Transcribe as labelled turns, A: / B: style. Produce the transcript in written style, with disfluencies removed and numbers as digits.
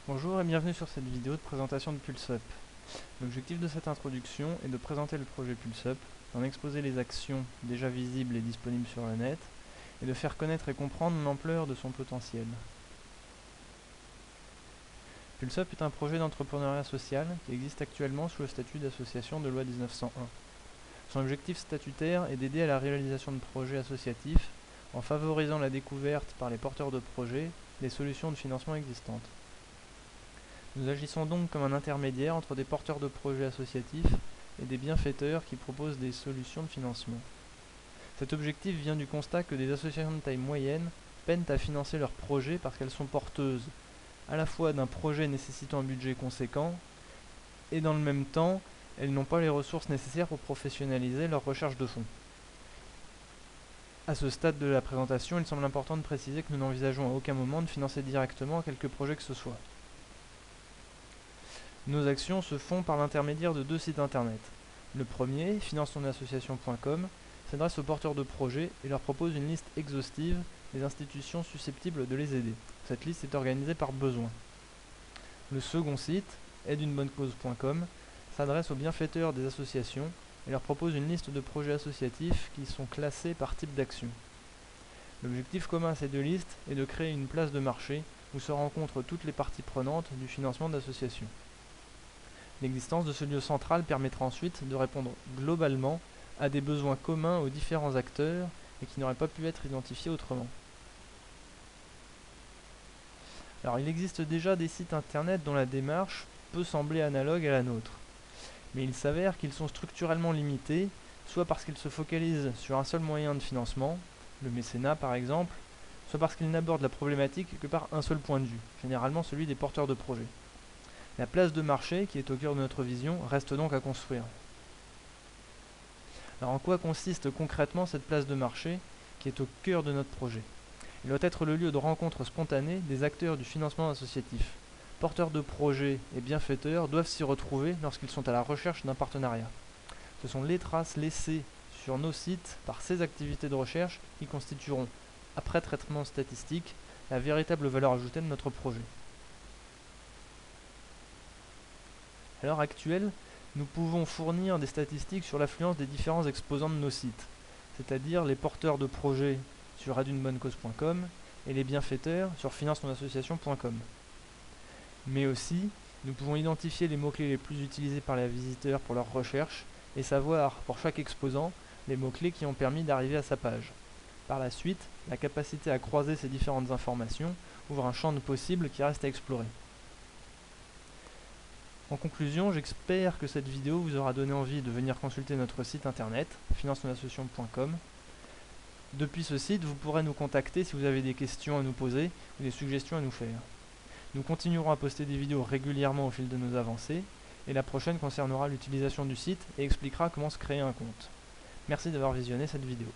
A: Bonjour et bienvenue sur cette vidéo de présentation de PulseUp. L'objectif de cette introduction est de présenter le projet PulseUp, d'en exposer les actions déjà visibles et disponibles sur le net, et de faire connaître et comprendre l'ampleur de son potentiel. PulseUp est un projet d'entrepreneuriat social qui existe actuellement sous le statut d'association de loi 1901. Son objectif statutaire est d'aider à la réalisation de projets associatifs en favorisant la découverte par les porteurs de projets des solutions de financement existantes. Nous agissons donc comme un intermédiaire entre des porteurs de projets associatifs et des bienfaiteurs qui proposent des solutions de financement. Cet objectif vient du constat que des associations de taille moyenne peinent à financer leurs projets parce qu'elles sont porteuses à la fois d'un projet nécessitant un budget conséquent et dans le même temps, elles n'ont pas les ressources nécessaires pour professionnaliser leur recherche de fonds. À ce stade de la présentation, il semble important de préciser que nous n'envisageons à aucun moment de financer directement quelque projet que ce soit. Nos actions se font par l'intermédiaire de deux sites internet. Le premier, financetonAssociation.com, s'adresse aux porteurs de projets et leur propose une liste exhaustive des institutions susceptibles de les aider. Cette liste est organisée par besoin. Le second site, aideuneBonneCause.com, s'adresse aux bienfaiteurs des associations et leur propose une liste de projets associatifs qui sont classés par type d'action. L'objectif commun à ces deux listes est de créer une place de marché où se rencontrent toutes les parties prenantes du financement d'associations. L'existence de ce lieu central permettra ensuite de répondre globalement à des besoins communs aux différents acteurs et qui n'auraient pas pu être identifiés autrement. Alors il existe déjà des sites internet dont la démarche peut sembler analogue à la nôtre, mais il s'avère qu'ils sont structurellement limités, soit parce qu'ils se focalisent sur un seul moyen de financement, le mécénat par exemple, soit parce qu'ils n'abordent la problématique que par un seul point de vue, généralement celui des porteurs de projets. La place de marché, qui est au cœur de notre vision, reste donc à construire. Alors en quoi consiste concrètement cette place de marché qui est au cœur de notre projet? Il doit être le lieu de rencontre spontanée des acteurs du financement associatif. Porteurs de projets et bienfaiteurs doivent s'y retrouver lorsqu'ils sont à la recherche d'un partenariat. Ce sont les traces laissées sur nos sites par ces activités de recherche qui constitueront, après traitement statistique, la véritable valeur ajoutée de notre projet. À l'heure actuelle, nous pouvons fournir des statistiques sur l'affluence des différents exposants de nos sites, c'est-à-dire les porteurs de projets sur aideuneBonneCause.com et les bienfaiteurs sur financetonAssociation.com. Mais aussi, nous pouvons identifier les mots-clés les plus utilisés par les visiteurs pour leur recherche et savoir, pour chaque exposant, les mots-clés qui ont permis d'arriver à sa page. Par la suite, la capacité à croiser ces différentes informations ouvre un champ de possibles qui reste à explorer. En conclusion, j'espère que cette vidéo vous aura donné envie de venir consulter notre site internet, financetonAssociation.com. Depuis ce site, vous pourrez nous contacter si vous avez des questions à nous poser ou des suggestions à nous faire. Nous continuerons à poster des vidéos régulièrement au fil de nos avancées, et la prochaine concernera l'utilisation du site et expliquera comment se créer un compte. Merci d'avoir visionné cette vidéo.